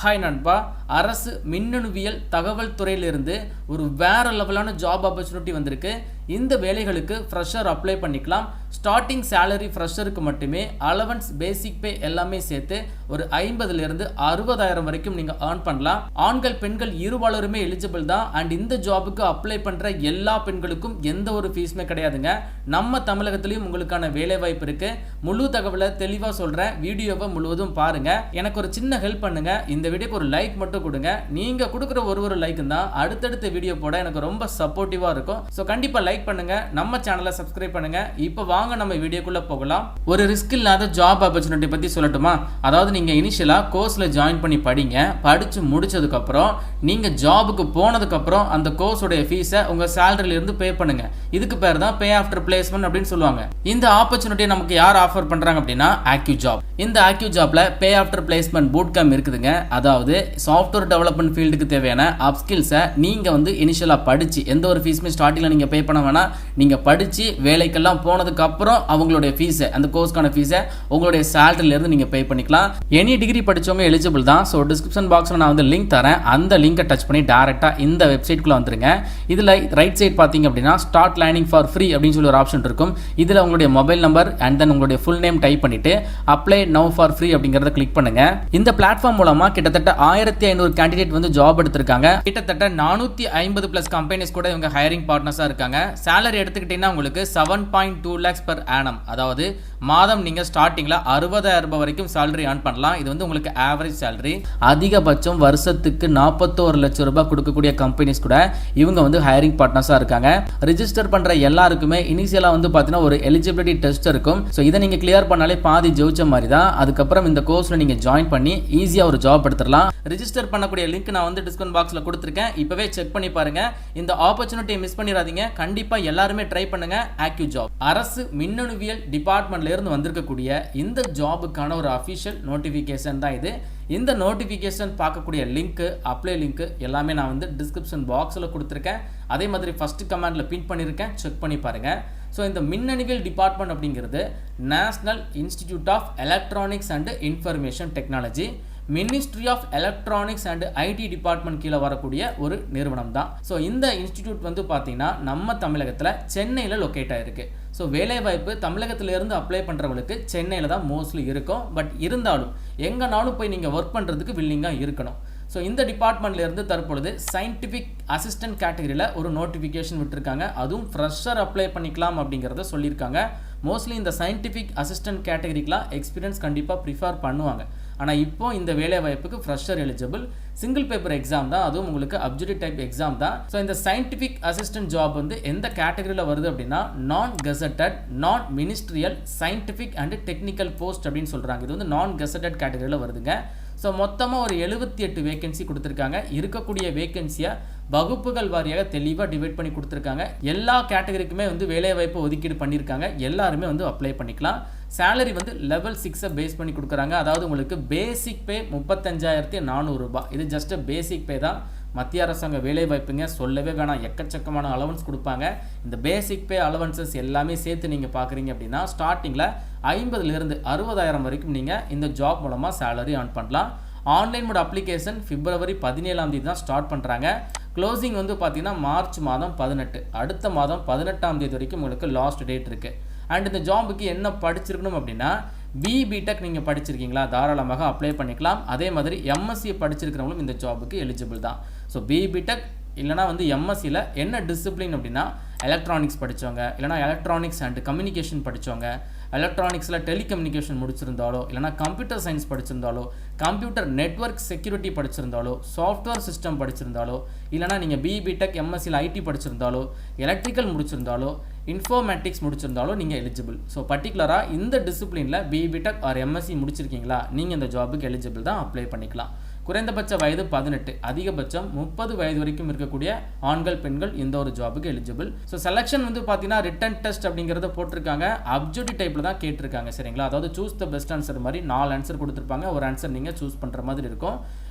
Hi நண்பா, அரசு மின்னணுவியல் தகவல் துறையிலிருந்து ஒரு வேற லெவலான ஜாப் ஆப்பர்ச்சுனிட்டி வந்திருக்கு. இந்த வேலைகளுக்கு ஃப்ரெஷர் அப்ளை பண்ணிக்கலாம். ஸ்டார்டிங் சேலரி ஃப்ரெஷருக்கு மட்டுமே, அலவன்ஸ், பேசிக் பே எல்லாமே சேர்த்து ஒரு 50,000 60,000 வரைக்கும் நீங்கள் ஏர்ன் பண்ணலாம். ஆண்கள் பெண்கள் இருபாலருமே எலிஜிபிள் தான். அண்ட் இந்த ஜாபுக்கு அப்ளை பண்ணுற எல்லா பெண்களுக்கும் எந்த ஒரு ஃபீஸுமே கிடையாதுங்க. நம்ம தமிழகத்திலையும் உங்களுக்கான வேலை வாய்ப்பு இருக்கு. முழு தகவலை தெளிவாக சொல்கிறேன், வீடியோவை முழுவதும் பாருங்க. எனக்கு ஒரு சின்ன ஹெல்ப் பண்ணுங்க, இந்த வீடியோக்கு ஒரு லைக் மட்டும் கொடுங்க. நீங்க கொடுக்குற ஒரு லைக்கும் தான் அடுத்தடுத்த வீடியோ போட எனக்கு ரொம்ப சப்போர்ட்டிவா இருக்கும். ஸோ கண்டிப்பா லைக் பண்ணுங்க, நம்ம சேனலை சப்ஸ்கிரைப் பண்ணுங்க. இப்போ வாங்க நம்ம வீடியோக்குள்ள போகலாம். ஒரு ரிஸ்க் இல்லாத ஜாப் ஆப்பர்ச்சுனிட்டி பத்தி சொல்லட்டுமா? அதாவது நீங்க இனிஷியலா கோர்ஸ்ல ஜாயின் பண்ணி படிங்க. படிச்சு முடிச்சதுக்கு அப்புறம் நீங்க ஜாபுக்கு போனதுக்கு அப்புறம் அந்த கோர்ஸோட ஃபீஸை உங்க சேலரியில இருந்து பே பண்ணுங்க. இதுக்கு பேர் தான் பே ஆஃப்டர் பிளேஸ்மெண்ட் அப்படின்னு சொல்லுவாங்க. இந்த ஆப்பர்ச்சுனிட்டியை நமக்கு யார் ஆஃபர் பண்றாங்க அப்படின்னா ஆக்யூ ஜாப். இந்த ஆக்யூ ஜாப்ல பே ஆஃப்டர் பிளேஸ்மெண்ட் பூட் கேம்ப் இருக்குதுங்க. அதாவது சாஃப்ட்வேர் டெவலப்மெண்ட் ஃபீல்டுக்கு தேவையான அப்ஸ்கில்ஸை நீங்க இனிஷியலா படிச்சு, எந்த ஒரு ஃபீஸுமே ஸ்டார்டிங்ல நீங்க பே பண்ண வேணா, நீங்க படிச்சு வேலைக்கெல்லாம் போனதுக்கு அப்புறம் அவங்களுடைய ஃபீஸை, அந்த கோர்ஸ்க்கான ஃபீஸை உங்களுடைய சேலரியில இருந்து நீங்க பே பண்ணிக்கலாம். எனி டிகிரி படிச்சவங்க எலிஜிபிள் தான். ஸோ டிஸ்கிரிப்ஷன் பாக்ஸ்ல நான் லிங்க் தரேன், அந்த லிங்கை டச் பண்ணி டைரக்டா இந்த வெப்சைட்குள்ள வந்துருங்க. இதுல ரைட் சைட் பாத்தீங்க அப்படின்னா ஸ்டார்ட் லேர்னிங் ஃபார் ஃப்ரீ அப்படின்னு சொல்லி ஒரு ஆப்ஷன் இருக்கும். இதுல உங்களுடைய மொபைல் நம்பர் அண்ட் தென் உங்களுடைய ஃபுல் நேம் டைப் பண்ணிட்டு அப்ளை நவ் ஃபார் ஃப்ரீ அப்படிங்கறத கிளிக் பண்ணுங்க. இந்த பிளாட்ஃபார்ம் மூலமா கிட்டத்தட்ட 1500 கேண்டிடேட் ஜாப் எடுத்திருக்காங்க. கிட்டத்தட்ட 450+ கம்பெனிஸ் கூட இவங்க ஹையரிங் பார்ட்னர்ஸா இருக்காங்க. சேலரி எடுத்துக்கிட்டீங்கன்னா உங்களுக்கு 7.2 lakhs per annum, அதாவது மாதம் நீங்க ஸ்டார்டிங்ல 60,000 ரூபாய் வரைக்கும் சேலரி earn பண்ணலாம். இது உங்களுக்கு ஆவரேஜ் சேலரி. அதிகபட்சம் வருஷத்துக்கு 41 லட்சம் ரூபாய் கொடுக்கக்கூடிய கம்பெனிஸ் கூட இவங்க ஹையரிங் பார்ட்னர்ஸா இருக்காங்க. ரிஜிஸ்டர் பண்ற எல்லாருக்குமே இனிஷியலா பாத்தீங்கன்னா ஒரு எலிஜிபிலிட்டி டெஸ்ட் இருக்கும். ஸோ இதை நீங்க கிளியர் பண்ணாலே பாதி ஜெயிச்ச மாதிரி தான். அதுக்கப்புறம் இந்த கோர்ஸ்ல நீங்க ஜாயின் பண்ணி ஈஸியா ஒரு ஜாப் எடுத்துடலாம். ரிஜிஸ்டர் பண்ணக்கூடிய லிங்க் நான் டிஸ்கிரிப்ஷன் பாக்ஸ்ல கொடுத்திருக்கேன். இப்பவே செக் பண்ணி பாருங்க. இந்த ஆப்பர்ச்சுனிட்டியை மிஸ் பண்ணிடாதீங்க. கண்டிப்பா எல்லாருமே ட்ரை பண்ணுங்க. ஆக்யூ ஜாப் அரசு மின்னணுவியல் டிபார்ட்மெண்ட்ல இருந்து வந்திருக்கக்கூடிய இந்த ஜாபுக்கான ஒரு அபிஷியல் நோட்டிபிகேஷன் தான் இது. இந்த நோட்டிபிகேஷன் பார்க்கக்கூடிய லிங்க், அப்ளை லிங்க் எல்லாமே நான் டிஸ்கிரிப்ஷன் பாக்ஸ்ல கொடுத்திருக்கேன். அதே மாதிரி ஃபர்ஸ்ட் கமெண்ட்ல பின் பண்ணியிருக்கேன், செக் பண்ணி பாருங்க. ஸோ இந்த மின்னணுவியல் டிபார்ட்மெண்ட் அப்படிங்கிறது national institute of electronics and information technology, ministry of electronics and IT department கீழே வரக்கூடிய ஒரு நிறுவனம் தான். ஸோ இந்த இன்ஸ்டிடியூட் பார்த்தீங்கன்னா நம்ம தமிழகத்தில் சென்னையில் லொக்கேட் ஆயிருக்கு. ஸோ வேலைவாய்ப்பு தமிழகத்திலிருந்து அப்ளை பண்ணுறவங்களுக்கு சென்னையில் தான் மோஸ்ட்லி இருக்கும். பட் இருந்தாலும் எங்கேனாலும் போய் நீங்கள் ஒர்க் பண்ணுறதுக்கு வில்லிங்காக இருக்கணும். ஸோ இந்த டிபார்ட்மெண்ட்லேருந்து தற்பொழுது சயின்டிஃபிக் அசிஸ்டன்ட் கேட்டகரியில் ஒரு நோட்டிஃபிகேஷன் விட்டுருக்காங்க. அதுவும் ஃப்ரெஷர் அப்ளை பண்ணிக்கலாம் அப்படிங்கிறத சொல்லியிருக்காங்க. மோஸ்ட்லி இந்த சயின்டிஃபிக் அசிஸ்டன்ட் கேட்டகரிக்கெலாம் எக்ஸ்பீரியன்ஸ் கண்டிப்பாக ப்ரிஃபர் பண்ணுவாங்க. ஆனால் இப்போ இந்த வேலை வாய்ப்புக்கு fresher eligible. Single paper exam தான், அதுவும் உங்களுக்கு அப்ஜெக்டிவ் டைப் எக்ஸாம் தான். ஸோ இந்த சயின்டிஃபிக் அசிஸ்டன்ட் ஜாப் எந்த கேட்டகரியில் வருது அப்படின்னா நான் கெசட்டட், நான் ministerial, scientific and technical post அப்படின்னு சொல்கிறாங்க. இது நான் கெசட்டட் கேட்டகரியில் வருதுங்க. ஸோ மொத்தமாக ஒரு 78 வேகன்சி கொடுத்துருக்காங்க. இருக்கக்கூடிய வேகன்சியை வகுப்புகள் வாரியாக தெளிவாக டிவைட் பண்ணி கொடுத்துருக்காங்க. எல்லா கேட்டகரிக்குமே வேலைவாய்ப்பு ஒதுக்கீடு பண்ணியிருக்காங்க. எல்லாருமே அப்ளை பண்ணிக்கலாம். சேலரி லெவல் 6 பேஸ் பண்ணி கொடுக்குறாங்க. அதாவது உங்களுக்கு பேசிக் பே 35,400 ரூபாய். இது ஜஸ்ட் பேசிக் பே தான். மத்திய அரசாங்க வேலை வாய்ப்புங்க, சொல்லவே வேணாம், எக்கச்சக்கமான அலவன்ஸ் கொடுப்பாங்க. இந்த பேசிக் பே அலவன்சஸ் எல்லாமே சேர்த்து நீங்கள் பார்க்குறீங்க அப்படின்னா ஸ்டார்டிங்கில் 50,000 60,000 வரைக்கும் நீங்கள் இந்த ஜாப் மூலமாக சேலரி earn பண்ணலாம். ஆன்லைன் மோட் அப்ளிகேஷன் February 17 தான் ஸ்டார்ட் பண்ணுறாங்க. க்ளோசிங் பார்த்தீங்கன்னா மார்ச் மாதம் 18, அடுத்த மாதம் 18 வரைக்கும் உங்களுக்கு லாஸ்ட் டேட் இருக்குது. அண்ட் இந்த ஜாபுக்கு என்ன படிச்சிருக்கணும் அப்படின்னா பிடெக் நீங்கள் படிச்சிருக்கீங்களா, தாராளமாக அப்ளை பண்ணிக்கலாம். அதே மாதிரி எம்எஸ்சி படிச்சிருக்கிறவங்களும் இந்த ஜாபுக்கு எலிஜிபிள் தான். ஸோ பிடெக் இல்லைனா எம்எஸ்சியில் என்ன டிசிப்ளின் அப்படின்னா எலக்ட்ரானிக்ஸ் படித்தவங்க, இல்லைனா எலக்ட்ரானிக்ஸ் அண்ட் கம்யூனிகேஷன் படித்தவங்க, எலக்ட்ரானிக்ஸில் டெலிகம்யூனிகேஷன் முடிச்சிருந்தாலோ, இல்லைனா கம்ப்யூட்டர் சயின்ஸ் படிச்சிருந்தாலோ, கம்ப்யூட்டர் நெட்வொர்க் செக்யூரிட்டி படிச்சிருந்தாலோ, சாஃப்ட்வேர் சிஸ்டம் படிச்சிருந்தாலோ, இல்லைனா நீங்கள் பிடெக் எம்எஸ்சியில் ஐடி படிச்சிருந்தாலோ, எலக்ட்ரிக்கல் முடிச்சிருந்தாலோ, இன்ஃபர்மேட்டிக்ஸ் முடிச்சிருந்தாலும் நீங்கள் எலிஜிபிள். ஸோ பர்டிகுலராக இந்த டிசிப்ளினில் பிடெக் ஆர் எம்எஸ்சி முடிச்சிருக்கீங்களா, நீங்கள் இந்த ஜாபுக்கு எலிஜிபிள் தான், அப்ளை பண்ணிக்கலாம். குறைந்தபட்ச வயது 18, அதிகபட்சம் 30 வயது வரைக்கும் இருக்கக்கூடிய ஆண்கள் பெண்கள் இந்த ஒரு ஜாபுக்கு எலிஜிபிள். ஸோ செலெக்ஷன் பார்த்தீங்கன்னா ரிட்டன் டெஸ்ட் அப்படிங்கிறத போட்டிருக்காங்க. அப்ஜெக்டிவ் டைப்பில் தான் கேட்டிருக்காங்க, சரிங்களா? அதாவது சூஸ் த பெஸ்ட் ஆன்சர் மாதிரி 4 ஆன்சர் கொடுத்துருப்பாங்க. ஒரு ஆன்சர் நீங்கள் சூஸ் பண்ணுற மாதிரி இருக்கும்.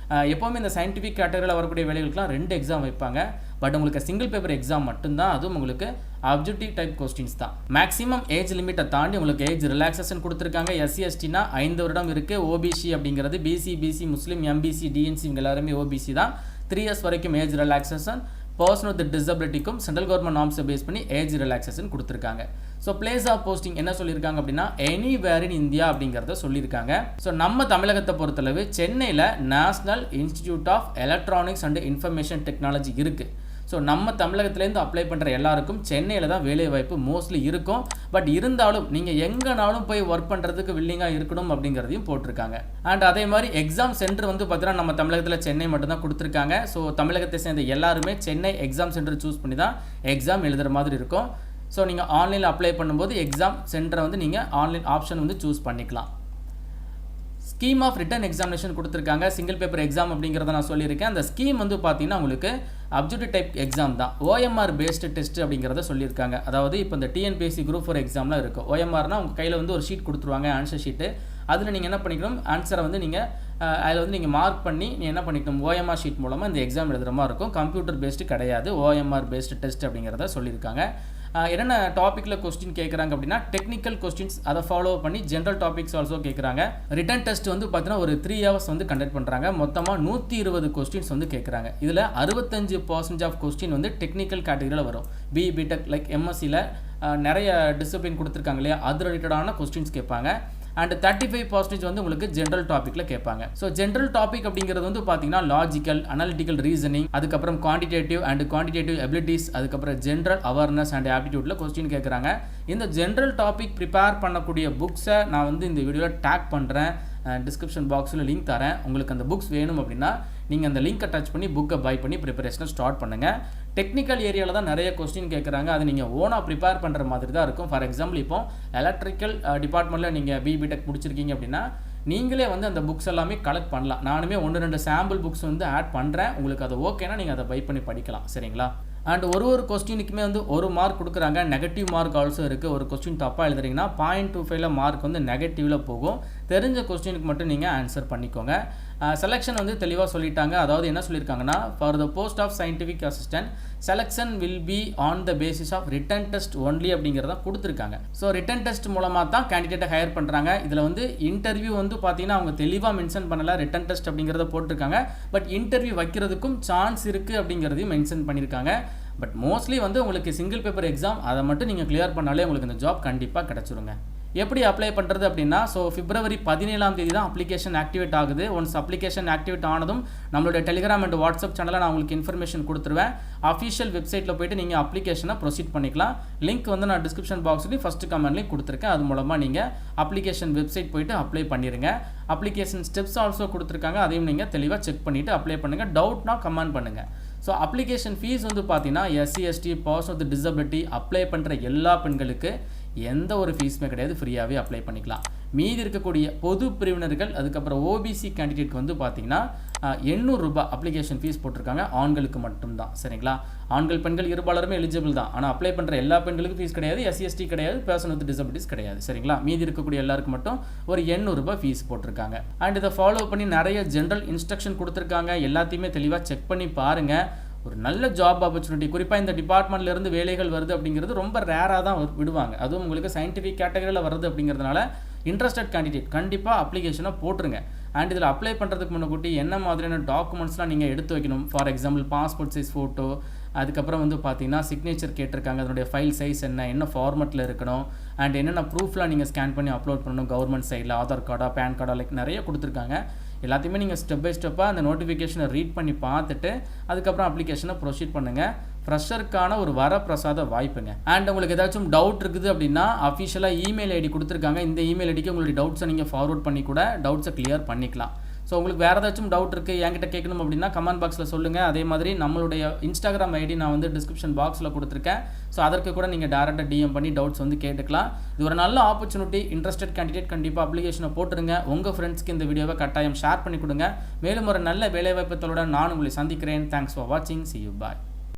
எப்போவுமே இந்த சயின்டிஃபிக் கேட்டகரியில் வரக்கூடிய வேலைகளுக்குலாம் 2 எக்ஸாம் வைப்பாங்க. பட் உங்களுக்கு சிங்கிள் பேப்பர் எக்ஸாம் மட்டும்தான், அதுவும் உங்களுக்கு அப்ஜெக்டிவ் டைப் கொஸ்டின்ஸ் தான். மேக்ஸிமம் ஏஜ் லிமிட்டை தாண்டி உங்களுக்கு ஏஜ் ரிலாக்ஸேஷன் கொடுத்துருக்காங்க. எஸ்சி எஸ்டினா 5 வருடம் இருக்குது. ஓபிசி அப்படிங்கிறது BC, BC, Muslim, MBC, DNC இவங்க எல்லாருமே ஓபிசி தான். 3 இயர்ஸ் வரைக்கும் ஏஜ் ரிலாக்ஸேஷன். பர்சன் வித் டிசபிலிட்டிக்கும் சென்ட்ரல் கவர்மெண்ட் நார்ம்ஸை பேஸ் பண்ணி ஏஜ் ரிலாக்ஸேஷன் கொடுத்துருக்காங்க. ஸோ பிளேஸ் ஆஃப் போஸ்டிங் என்ன சொல்லியிருக்காங்க அப்படின்னா எனிவேர் இன் இந்தியா அப்படிங்கிறத சொல்லியிருக்காங்க. ஸோ நம்ம தமிழகத்தை பொறுத்தளவு சென்னையில் national institute of electronics and information technology இருக்குது. ஸோ நம்ம தமிழகத்துலேருந்து அப்ளை பண்ணுற எல்லாருக்கும் சென்னையில் தான் வேலை வாய்ப்பு மோஸ்ட்லி இருக்கும். பட் இருந்தாலும் நீங்கள் எங்கேனாலும் போய் ஒர்க் பண்ணுறதுக்கு வில்லிங்காக இருக்கணும் அப்படிங்கிறதையும் போட்டிருக்காங்க. அண்ட் அதே மாதிரி எக்ஸாம் சென்டர் வந்து பார்த்தீங்கன்னா நம்ம தமிழகத்தில் சென்னை மட்டும்தான் கொடுத்துருக்காங்க. ஸோ தமிழகத்தை சேர்ந்த எல்லாருமே சென்னை எக்ஸாம் சென்டர் சூஸ் பண்ணி தான் எக்ஸாம் எழுதுகிற மாதிரி இருக்கும். ஸோ நீங்கள் ஆன்லைனில் அப்ளை பண்ணும்போது எக்ஸாம் சென்டரை வந்து நீங்கள் ஆன்லைன் ஆப்ஷன் வந்து சூஸ் பண்ணிக்கலாம். ஸ்கீம் ஆஃப் ரிட்டன் எக்ஸாமினேஷன் கொடுத்துருக்காங்க. சிங்கிள் பேப்பர் எக்ஸாம் அப்படிங்கிறத நான் சொல்லியிருக்கேன். அந்த ஸ்கீம் வந்து பார்த்தீங்கன்னா உங்களுக்கு அப்ஜெக்டிவ் டைப் எக்ஸாம் தான். ஓஎம்ஆர் பேஸ்டு டெஸ்ட் அப்படிங்கிறத சொல்லியிருக்காங்க. அதாவது இப்போ இந்த டிஎன்பிஎஸ்சி குரூப் 4 எக்ஸாம்லாம் இருக்கும். ஓஎம்ஆர்னா உங்கள் கையில் வந்து ஒரு ஷீட் கொடுத்துருவாங்க, ஆன்சர் ஷீட்டு. அதில் நீங்கள் என்ன பண்ணிக்கணும், ஆன்சரை வந்து நீங்கள் அதில் வந்து நீங்கள் மார்க் பண்ணி நீங்கள் என்ன பண்ணிக்கணும், ஓஎம்ஆர் ஷீட் மூலமாக இந்த எக்ஸாம் எழுதுகிற மாதிரி இருக்கும். கம்ப்யூட்டர் பேஸ்டு கிடையாது, ஓஎம்ஆர் பேஸ்டு டெஸ்ட் அப்படிங்கிறத சொல்லியிருக்காங்க. என்னென்ன டாப்பிக்கில் கொஸ்டின் கேட்குறாங்க அப்படின்னா டெக்னிக்கல் கொஸ்டின்ஸ், அதை ஃபாலோ பண்ணி ஜென்ரல் டாபிக்ஸ் ஆல்சோ கேட்குறாங்க. ரிட்டன் டெஸ்ட் வந்து பார்த்தீங்கன்னா ஒரு 3 ஹவர்ஸ் வந்து கண்டக்ட் பண்ணுறாங்க. மொத்தமாக 120 கொஸ்டின்ஸ் வந்து கேட்குறாங்க. இதில் 65% ஆஃப் கொஸ்டின் வந்து டெக்னிக்கல் கேட்டகரியில் வரும். பிடெக் லைக் எம்எஸ்சியில் நிறைய டிசிப்ளின் கொடுத்துருக்காங்க இல்லையா, அது ரிலேட்டடான கொஸ்டின்ஸ் கேட்பாங்க. அண்ட் 35% வந்து உங்களுக்கு ஜென்ரல் டாப்பிக்கில் கேட்பாங்க. ஸோ ஜென்ரல் டாபிக் அப்படிங்கிறது வந்து பார்த்தீங்கன்னா லாஜிக்கல், அனாலிட்டிக்கல் ரீசனிங், அதுக்கப்புறம் குவான்டிடேட்டிவ் எபிலிட்டிஸ், அதுக்கப்புறம் ஜென்ரல் அவேர்னஸ் அண்ட் ஆப்டிடியூட்டில் கொஸ்டின் கேட்குறாங்க. இந்த ஜென்ரல் டாபிக் ப்ரிப்பேர் பண்ணக்கூடிய புக்ஸை நான் வந்து இந்த வீடியோவில் டேக் பண்ணுறேன். டிஸ்கிரிப்ஷன் பாக்ஸில் லிங்க் தரேன். உங்களுக்கு அந்த புக்ஸ் வேணும் அப்படின்னா நீங்கள் அந்த லிங்கை டச் பண்ணி புக்கை பை பண்ணி ப்ரிப்பரேஷனை ஸ்டார்ட் பண்ணுங்கள். டெக்னிக்கல் ஏரியாவில் தான் நிறைய கொஸ்டின் கேட்குறாங்க. அது நீங்கள் ஓனாக ப்ரிப்பேர் பண்ணுற மாதிரி தான் இருக்கும். ஃபார் எக்ஸாம்பிள் இப்போ எலக்ட்ரிக்கல் டிபார்ட்மெண்ட்டில் நீங்கள் பிடெக் முடிச்சிருக்கீங்க அப்படின்னா நீங்களே வந்து அந்த புக்ஸ் எல்லாமே கலெக்ட் பண்ணலாம். நானுமே 1-2 சாம்பிள் புக்ஸ் வந்து ஆட் பண்ணுறேன். உங்களுக்கு அது ஓகேனா நீங்கள் அதை பை பண்ணி படிக்கலாம். சரிங்களா? அண்ட் ஒரு கொஸ்டினுக்குமே வந்து 1 மார்க் கொடுக்குறாங்க. நெகட்டிவ் மார்க் ஆல்சோ இருக்குது. ஒரு கொஸ்டின் தப்பாக எழுதுறீங்கன்னா 0.25 மார்க் வந்து நெகட்டிவில் போகும். தெரிஞ்ச கொஸ்டினுக்கு மட்டும் நீங்கள் ஆன்சர் பண்ணிக்கோங்க. செலெக்ஷன் வந்து தெளிவாக சொல்லிட்டாங்க. அதாவது என்ன சொல்லியிருக்காங்கன்னா for the post of scientific assistant selection will be on the basis of written test only அப்படிங்கிறத கொடுத்துருக்காங்க. ஸோ ரிட்டன் டெஸ்ட் மூலமாக தான் கேண்டிடேட்டை ஹையர் பண்ணுறாங்க. இதில் வந்து இன்டர்வியூ வந்து பார்த்தீங்கன்னா அவங்க தெளிவாக மென்ஷன் பண்ணல, ரிட்டன் டெஸ்ட் அப்படிங்கிறத போட்டிருக்காங்க. பட் இன்டர்வியூ வைக்கிறதுக்கும் சான்ஸ் இருக்குது அப்படிங்கிறதையும் மென்ஷன் பண்ணியிருக்காங்க. பட் மோஸ்ட்லி வந்து உங்களுக்கு சிங்கிள் பேப்பர் எக்ஸாம் அதை மட்டும் நீங்கள் கிளியர் பண்ணாலே உங்களுக்கு இந்த ஜாப் கண்டிப்பாக கிடச்சிருங்க. எப்படி அப்ளை பண்ணுறது அப்படின்னா ஸோ பிப்ரவரி 17ஆம் தேதி தான் அப்ளிகேஷன் ஆக்டிவேட் ஆகுது. ஒன்ஸ் அப்ளிகேஷன் ஆக்டிவேட் ஆனதும் நம்மளுடைய டெலிகிராம் அண்ட் வாட்ஸ்அப் சேனலில் நான் உங்களுக்கு இன்ஃபர்மேஷன் கொடுத்துருவேன். அஃபிஷியல் வெப்சைட்டில் போய்ட்டு நீங்கள் அப்ளிகேஷனை ப்ரொசீட் பண்ணிக்கலாம். லிங்க் வந்து நான் டிஸ்கிரிப்ஷன் பாக்ஸ்லேயும் ஃபஸ்ட்டு கமெண்ட்லேயும் கொடுத்துருக்கேன். அது மூலமாக நீங்கள் அப்ளிகேஷன் வெப்சைட் போய்ட்டு அப்ளை பண்ணிடுங்க. அப்ளிகேஷன் ஸ்டெப்ஸ் ஆல்சோ கொடுத்துருக்காங்க. அதையும் நீங்கள் தெளிவாக செக் பண்ணிவிட்டு அப்ளை பண்ணுங்கள். டவுட்னா கமெண்ட் பண்ணுங்கள். ஸோ அப்ளிகேஷன் ஃபீஸ் வந்து பார்த்தீங்கன்னா SC ST person with disability apply பண்ணுற எல்லா பெண்களுக்கு எந்த ஒரு ஃபீஸுமே கிடையாது, ஃப்ரீயாகவே அப்ளை பண்ணிக்கலாம். மீதி இருக்கக்கூடிய பொது பிரிவினர்கள் அதுக்கப்புறம் ஓபிசி கேண்டிடேட்க்கு வந்து பார்த்தீங்கன்னா 800 ரூபாய் அப்ளிகேஷன் ஃபீஸ் போட்டிருக்காங்க. ஆண்களுக்கு மட்டும்தான். சரிங்களா? ஆண்கள் பெண்கள் இருபாலருமே எலிஜிபிள் தான். ஆனால் அப்ளை பண்ணுற எல்லா பெண்களுக்கும் ஃபீஸ் கிடையாது, எஸ்சி எஸ்டி கிடையாது, பர்சன் வித் டிசபிலிட்டிஸ் கிடையாது. சரிங்களா? மீதி இருக்கக்கூடிய எல்லாருக்கும் மட்டும் ஒரு 800 ரூபாய் ஃபீஸ் போட்டிருக்காங்க. அண்ட் இதை ஃபாலோ பண்ணி நிறைய ஜென்ரல் இன்ஸ்ட்ரக்ஷன் கொடுத்துருக்காங்க. எல்லாத்தையுமே தெளிவாக செக் பண்ணி பாருங்கள். ஒரு நல்ல ஜாப் ஆப்பர்ச்சுனிட்டி, குறிப்பாக இந்த டிபார்ட்மெண்ட்லேருந்து வேலைகள் வருது அப்படிங்கிறது ரொம்ப ரேராக தான் விடுவாங்க. அதுவும் உங்களுக்கு சயின்டிஃபிக் கேட்டகரியில் வருது அப்படிங்கிறதுனால இன்ட்ரெஸ்டட் கேண்டிடேட் கண்டிப்பாக அப்ளிகேஷனை போட்டுருங்க. அண்ட் இதில் அப்ளை பண்ணுறதுக்கு முன்னாடி என்ன மாதிரியான டாக்குமெண்ட்ஸ்லாம் நீங்கள் எடுத்து வைக்கணும். For example passport size photo, அதுக்கப்புறம் வந்து பார்த்தீங்கன்னா சிக்னேச்சர் கேட்டிருக்காங்க. அதனுடைய ஃபைல் சைஸ் என்ன ஃபார்மெட்டில் இருக்கணும், அண்ட் என்னென்ன ப்ரூஃப்லாம் நீங்கள் ஸ்கேன் பண்ணி அப்லோட் பண்ணணும். கவர்மெண்ட் சைடில் ஆதார் கார்டா பேன் கார்டா லைக் நிறைய கொடுத்துருக்காங்க. எல்லாத்தையுமே நீங்கள் ஸ்டெப் பை ஸ்டெப்பாக அந்த நோட்டிஃபிகேஷனை ரீட் பண்ணி பார்த்துட்டு அதுக்கப்புறம் அப்ளிகேஷனை ப்ரொசீட் பண்ணுங்கள். ஃப்ரெஷருக்கான ஒரு வரப்பிரசாத வாய்ப்புங்க. அண்ட் உங்களுக்கு ஏதாச்சும் டவுட் இருக்குது அப்படின்னா அஃபிஷியலாக இமெயில் ஐடி கொடுத்துருக்காங்க. இந்த இமெயில் ஐடிக்கு உங்களுடைய டவுட்ஸை நீங்கள் ஃபார்வர்ட் பண்ணி கூட டவுட்ஸை கிளியர் பண்ணிக்கலாம். ஸோ உங்களுக்கு வேறு ஏதாச்சும் டவுட் இருக்குது என்கிட்ட கேட்கணும் அப்படின்னா கமெண்ட் பாக்ஸில் சொல்லுங்கள். அதே மாதிரி நம்மளுடைய இன்ஸ்டாகிராம் ஐடி நான் வந்து டிஸ்கிரிப்ஷன் பாக்ஸில் கொடுத்துருக்கேன். ஸோ அதற்கு கூட நீங்கள் டேரெக்டாக டிஎம் பண்ணி டவுட்ஸ் வந்து கேட்டுக்கலாம். இது ஒரு நல்ல ஆப்பர்ச்சுனிட்டி. இன்ட்ரெஸ்டட் கேண்டிடேட் கண்டிப்பாக அப்ளிகேஷனை போட்டுருங்க. உங்கள் ஃப்ரெண்ட்ஸ்க்கு இந்த வீடியோவை கட்டாயம் ஷேர் பண்ணி கொடுங்க. மேலும் ஒரு நல்ல வேலைவாய்ப்புகளுடன் நான் உங்களை சந்திக்கிறேன். தேங்க்ஸ் ஃபார் வாட்சிங். See you. Bye.